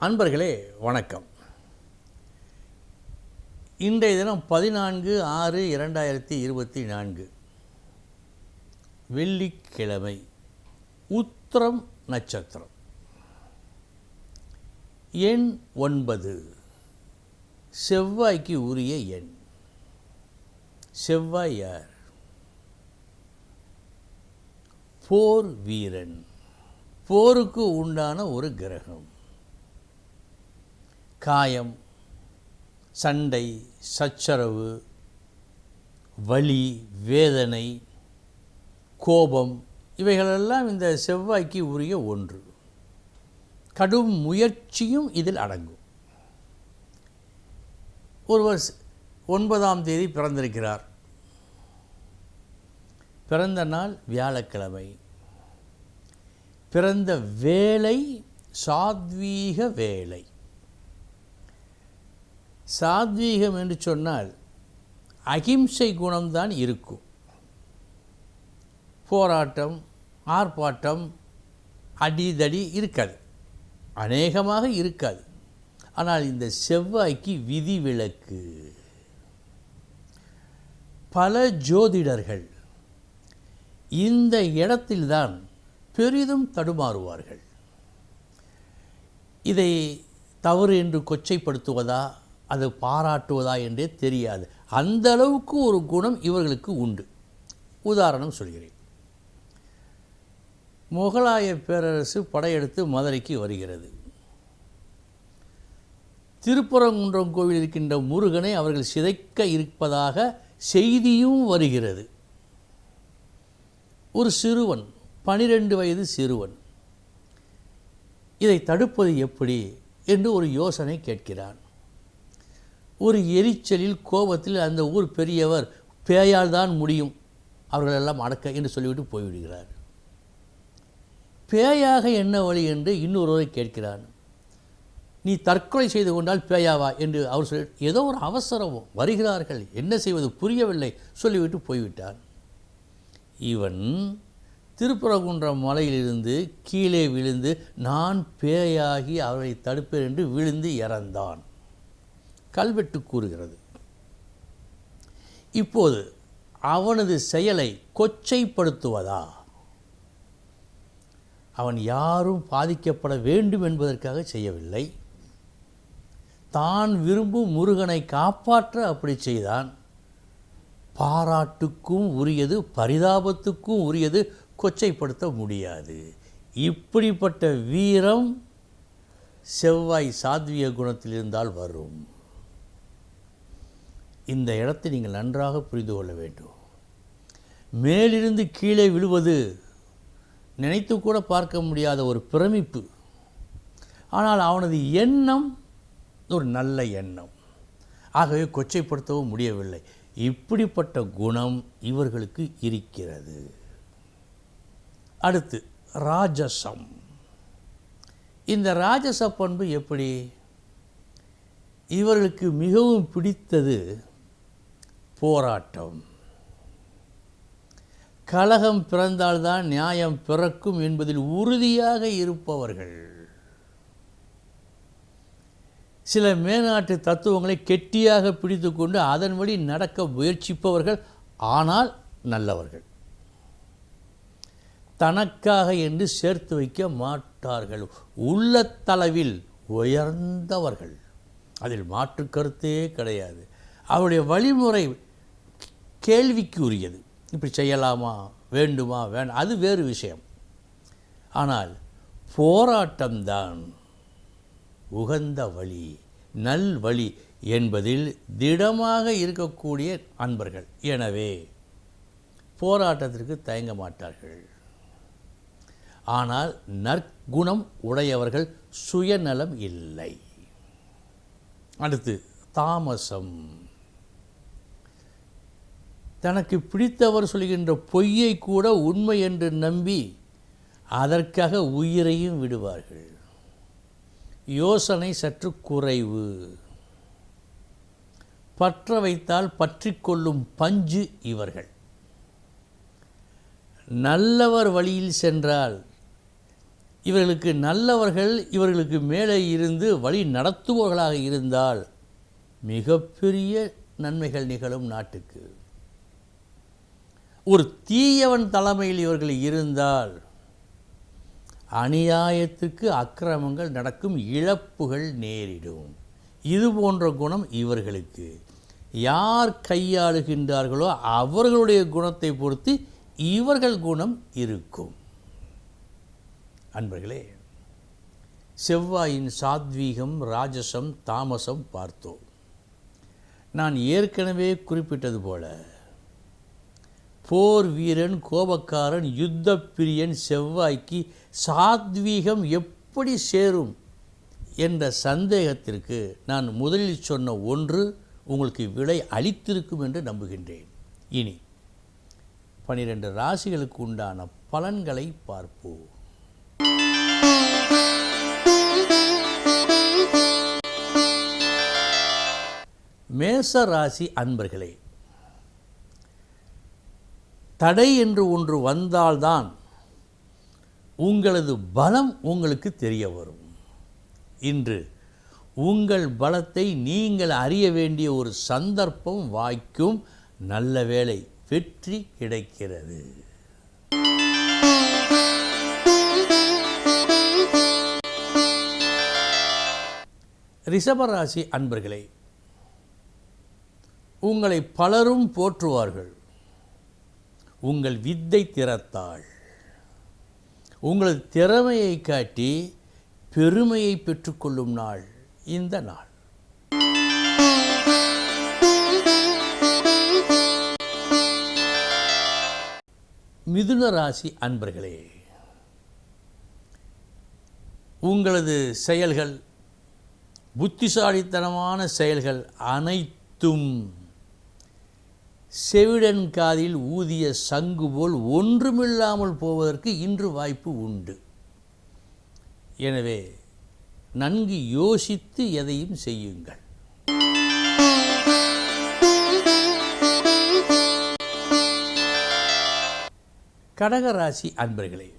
அன்பர்களே வணக்கம். இன்றைய தினம் 14/6/2024 வெள்ளிக்கிழமை, உத்திரம் நட்சத்திரம், எண் 9, செவ்வாய்க்கு உரிய எண். செவ்வாய் யார்? போர் வீரன், போருக்கு உண்டான ஒரு கிரகம். காயம், சண்டை, சச்சரவு, வலி, வேதனை, கோபம் இவைகளெல்லாம் இந்த செவ்வாய்க்கு உரிய ஒன்று. கடும் முயற்சியும் இதில் அடங்கும். ஒருவர் 9ஆம் தேதி பிறந்திருக்கிறார். பிறந்த நாள் வியாழக்கிழமை. பிறந்த வேலை சாத்வீக வேலை. சாத்வீகம் என்று சொன்னால் அகிம்சை குணம்தான் இருக்கும். போராட்டம், ஆர்ப்பாட்டம், அடிதடி இருக்காது, அநேகமாக இருக்காது. ஆனால் இந்த செவ்வாய்க்கு விதிவிலக்கு. பல ஜோதிடர்கள் இந்த இடத்தில்தான் பெரிதும் தடுமாறுவார்கள். இதை தவறு என்று கொச்சைப்படுத்துவதா, அது பாராட்டுவதா என்றே தெரியாது. அந்த அளவுக்கு ஒரு குணம் இவர்களுக்கு உண்டு. உதாரணம் சொல்கிறேன். முகலாய பேரரசு படையெடுத்து மதுரைக்கு வருகிறது. திருப்பரங்குன்றம் கோவில் இருக்கின்ற முருகனை அவர்கள் சிதைக்க இருப்பதாக செய்தியும் வருகிறது. ஒரு சிறுவன், 12 வயது சிறுவன், இதை தடுப்பது எப்படி என்று ஒரு யோசனை கேட்கிறான். ஒரு எரிச்சலில், கோபத்தில் அந்த ஊர் பெரியவர் பேயால் தான் முடியும் அவர்களெல்லாம் அடக்க என்று சொல்லிவிட்டு போய்விடுகிறார். பேயாக என்ன வழி என்று இன்னொருவரை கேட்கிறான். நீ தற்கொலை செய்து கொண்டால் பேயாவா என்று அவர் சொல்லி, ஏதோ ஒரு அவசரம், வருகிறார்கள், என்ன செய்வது புரியவில்லை, சொல்லிவிட்டு போய்விட்டான். இவன் திருப்பரங்குன்றம் மலையிலிருந்து கீழே விழுந்து நான் பேயாகி அவரை தடுப்பேன் என்று விழுந்து இறந்தான். கல்வெட்டு கூறுகிறது. இப்போது அவனது செயலை கொச்சைப்படுத்துவதா? அவன் யாரும் பாதிக்கப்பட வேண்டும் என்பதற்காக செய்யவில்லை. தான் விரும்பும் முருகனை காப்பாற்ற அப்படி செய்தான். பாராட்டுக்கும் உரியது, பரிதாபத்துக்கும் உரியது, கொச்சைப்படுத்த முடியாது. இப்படிப்பட்ட வீரம் செவ்வாய் சாத்விக குணத்தில் இருந்தால் வரும். இந்த இடத்தை நீங்கள் நன்றாக புரிந்து கொள்ள வேண்டும். மேலிருந்து கீழே விழுவது நினைத்து கூட பார்க்க முடியாத ஒரு பிரமிப்பு. ஆனால் அவனது எண்ணம் ஒரு நல்ல எண்ணம். ஆகவே கொச்சைப்படுத்தவும் முடியவில்லை. இப்படிப்பட்ட குணம் இவர்களுக்கு இருக்கிறது. அடுத்து ராஜசம். இந்த ராஜச பண்பு எப்படி? இவர்களுக்கு மிகவும் பிடித்தது போராட்டம். கலகம் பிறந்தால்தான் நியாயம் பிறக்கும் என்பதில் உறுதியாக இருப்பவர்கள். சில மேநாட்டு தத்துவங்களை கெட்டியாக பிடித்து கொண்டு அதன்படி நடக்க முயற்சிப்பவர்கள், ஆனால் நல்லவர்கள். தனக்காக என்று சேர்த்து வைக்க மாட்டார்கள். உள்ளத்தளவில் உயர்ந்தவர்கள், அதில் மாற்று கருத்தே கிடையாது. அவருடைய வழிமுறை கேள்விக்கு உரியது. இப்படி செய்யலாமா, வேண்டுமா, வேண்டாம், அது வேறு விஷயம். ஆனால் போராட்டம்தான் உகந்த வழி, நல் வழி என்பதில் திடமாக இருக்கக்கூடிய அன்பர்கள். எனவே போராட்டத்திற்கு தயங்க மாட்டார்கள். ஆனால் நற்குணம் உடையவர்கள், சுயநலம் இல்லை. அடுத்து தாமசம். தனக்கு பிடித்தவர் சொல்கின்ற பொய்யை கூட உண்மை என்று நம்பி அதற்காக உயிரையும் விடுவார்கள். யோசனை சற்று குறைவு. பற்ற வைத்தால் பற்றி கொள்ளும் பஞ்சு இவர்கள். நல்லவர் வழியில் சென்றால் இவர்களுக்கு நல்லவர்கள் இவர்களுக்கு மேலே இருந்து வழி நடத்துபவர்களாக இருந்தால் மிகப்பெரிய நன்மைகள் நிகழும் நாட்டுக்கு. ஒரு தீயவன் தலைமையில் இவர்கள் இருந்தால் அநியாயத்துக்கு அக்கிரமங்கள் நடக்கும், இழப்புகள் நேரிடும். இது போன்ற குணம் இவர்களுக்கு. யார் கையாளுகின்றார்களோ அவர்களுடைய குணத்தை பொறுத்து இவர்கள் குணம் இருக்கும். அன்பர்களே, செவ்வாயின் சாத்வீகம், ராஜசம், தாமசம் பார்த்தோம். நான் ஏற்கனவே குறிப்பிட்டது போல போர் வீரன், கோபக்காரன், யுத்த பிரியன் செவ்வாய்க்கு சாத்வீகம் எப்படி சேரும் என்ற சந்தேகத்திற்கு நான் முதலில் சொன்ன ஒன்று உங்களுக்கு விடை அளித்திருக்கும் என்று நம்புகின்றேன். இனி 12 ராசிகளுக்கு உண்டான பலன்களை பார்ப்போம். மேச ராசி அன்பர்களே, தடை என்று ஒன்று வந்தால்தான் உங்களது பலம் உங்களுக்கு தெரிய வரும். இன்று உங்கள் பலத்தை நீங்கள் அறிய வேண்டிய ஒரு சந்தர்ப்பம் வாய்க்கும். நல்ல வேளை, வெற்றி கிடைக்கிறது. ரிஷபராசி அன்பர்களே, உங்களை பலரும் போற்றுவார்கள். உங்கள் வித்தை திறத்தால் உங்களது திறமையை காட்டி பெருமையை பெற்றுக்கொள்ளும் நாள் இந்த நாள். மிதுன ராசி அன்பர்களே, உங்களது செயல்கள், புத்திசாலித்தனமான செயல்கள் அனைத்தும் செவிடன் காதில் ஊதிய சங்கு போல் ஒன்றுமில்லாமல் போவதற்கு இன்று வாய்ப்பு உண்டு. எனவே நன்கு யோசித்து எதையும் செய்யுங்கள். கடகராசி அன்பர்களே,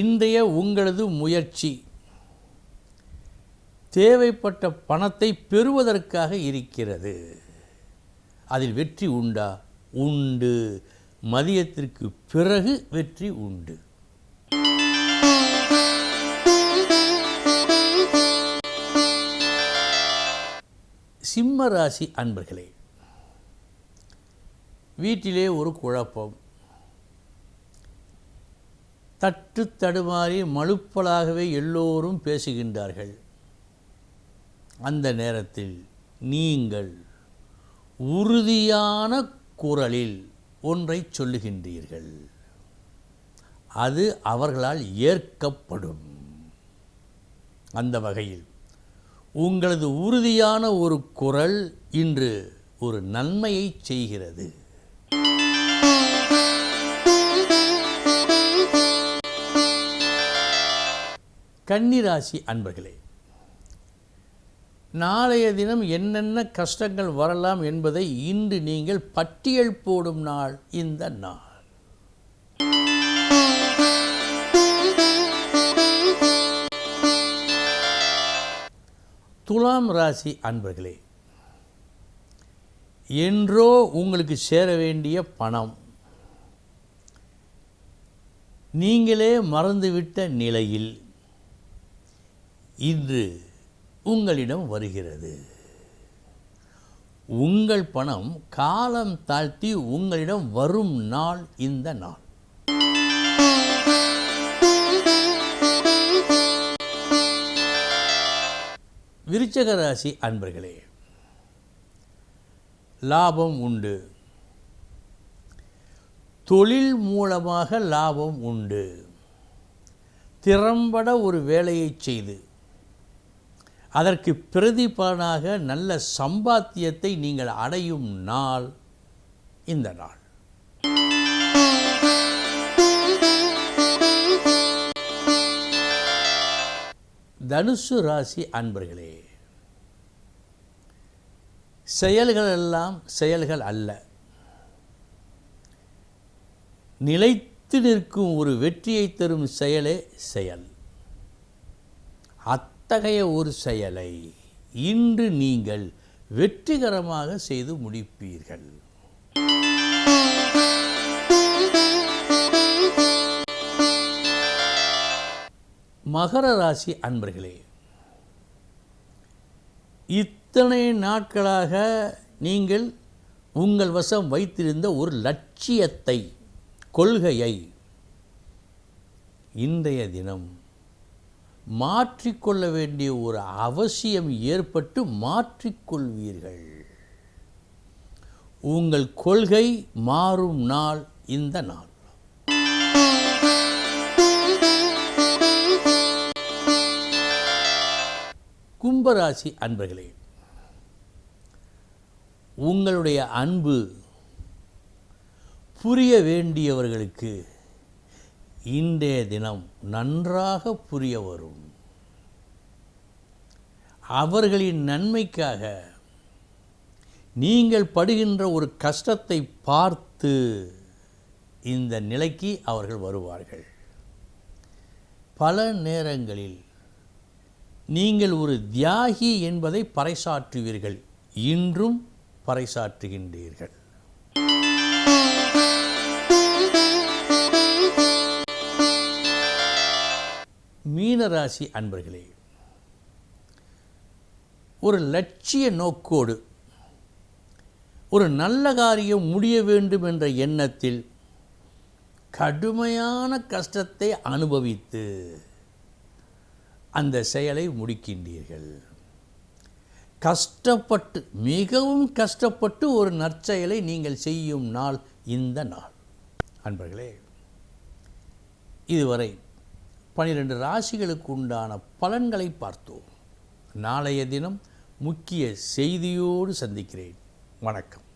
இன்றைய உங்களது முயற்சி தேவைப்பட்ட பணத்தை பெறுவதற்காக இருக்கிறது. அதில் வெற்றி உண்டா? உண்டு. மதியத்திற்கு பிறகு வெற்றி உண்டு. சிம்ம ராசி அன்பர்களே, வீட்டிலே ஒரு குழப்பம், தட்டு தடுமாறி மழுப்பலாகவே எல்லோரும் பேசுகின்றார்கள். அந்த நேரத்தில் நீங்கள் உறுதியான குரலில் ஒன்றை சொல்லுகின்றீர்கள். அது அவர்களால் ஏற்கப்படும். அந்த வகையில் உங்களது உறுதியான ஒரு குரல் இன்று ஒரு நன்மையை செய்கிறது. கன்னிராசி அன்பர்களே, நாளைய தினம் என்னென்ன கஷ்டங்கள் வரலாம் என்பதை இன்று நீங்கள் பட்டியல் போடும் நாள் இந்த நாள். துலாம் ராசி அன்பர்களே, என்றோ உங்களுக்கு சேர வேண்டிய பணம் நீங்களே மறந்துவிட்ட நிலையில் இன்று உங்களிடம் வருகிறது. உங்கள் பணம் காலம் தாழ்த்தி உங்களிடம் வரும் நாள் இந்த நாள். விருச்சிக ராசி அன்பர்களே, லாபம் உண்டு. தொழில் மூலமாக லாபம் உண்டு. திறம்பட ஒரு வேலையை செய்து அதற்கு பிரதிபலனாக நல்ல சம்பாத்தியத்தை நீங்கள் அடையும் நாள் இந்த நாள். தனுசு ராசி அன்பர்களே, செயல்களெல்லாம் செயல்கள் அல்ல. நிலைத்த நிலைத்து நிற்கும் ஒரு வெற்றியை தரும் செயலே செயல். அத்தகைய ஒரு செயலை இன்று நீங்கள் வெற்றிகரமாக செய்து முடிப்பீர்கள். மகர ராசி அன்பர்களே, இத்தனை நாட்களாக நீங்கள் உங்கள் வசம் வைத்திருந்த ஒரு லட்சியத்தை, கொள்கையை இன்றைய தினம் மாற்றிக்கொள்ள வேண்டிய ஒரு அவசியம் ஏற்பட்டு மாற்றிக்கொள்வீர்கள். உங்கள் கொள்கை மாறும் நாள் இந்த நாள். கும்பராசி அன்பர்களே, உங்களுடைய அன்பு புரிய வேண்டியவர்களுக்கு இன்றைய தினம் நன்றாக புரிய வரும். அவர்களின் நன்மைக்காக நீங்கள் படுகின்ற ஒரு கஷ்டத்தை பார்த்து இந்த நிலைக்கு அவர்கள் வருவார்கள். பல நேரங்களில் நீங்கள் ஒரு தியாகி என்பதை பறைசாற்றுவீர்கள். இன்றும் பறைசாற்றுகின்றீர்கள். மீனராசி அன்பர்களே, ஒரு லட்சிய நோக்கோடு ஒரு நல்ல காரியம் முடிய வேண்டும் என்ற எண்ணத்தில் கடுமையான கஷ்டத்தை அனுபவித்து அந்த செயலை முடிக்கின்றீர்கள். கஷ்டப்பட்டு, மிகவும் கஷ்டப்பட்டு ஒரு நற்செயலை நீங்கள் செய்யும் நாள் இந்த நாள். அன்பர்களே, இதுவரை 12 ராசிகளுக்கு உண்டான பலன்களை பார்த்தோம். நாளைய தினம் முக்கிய செய்தியோடு சந்திக்கிறேன். வணக்கம்.